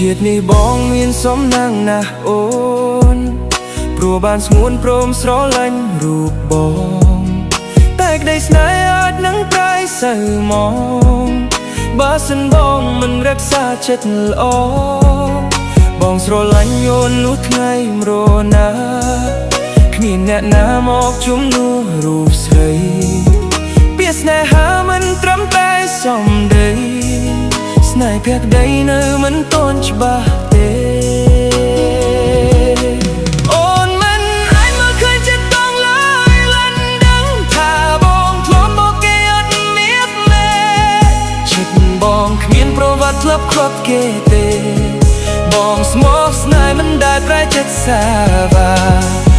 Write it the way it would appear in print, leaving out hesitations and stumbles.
ជាតិនេះបងមានសំណាងណាស់អូនព្រោះបានស្ងួនព្រមស្រឡាញ់រូបបងតែក្តីស្នេហ៍អាចនឹងប្រែសៅមកបើសិនបងមិនរក្សាចិត្តល្អបងស្រឡាញ់អូននោះថ្ងៃម្រណាគ្មានអ្នកណាមកជំនួសរូបស្រីពាក្យស្នេហាមិនត្រឹមតែសំដីស្នេហ៍ភក្តីនៅមិនទាន់ច្បាស់ទេអូនមិនអាចមើលឃើញចិត្តបងឡើយលិនដឹងថាបងធ្លាប់មកគេអត់មានមេចិត្តបងគ្មានប្រវត្តិធ្លាប់ខ្វាត់គេទេបងស្មោះស្នេហ៍មិនដែលប្រែចិត្តសាវា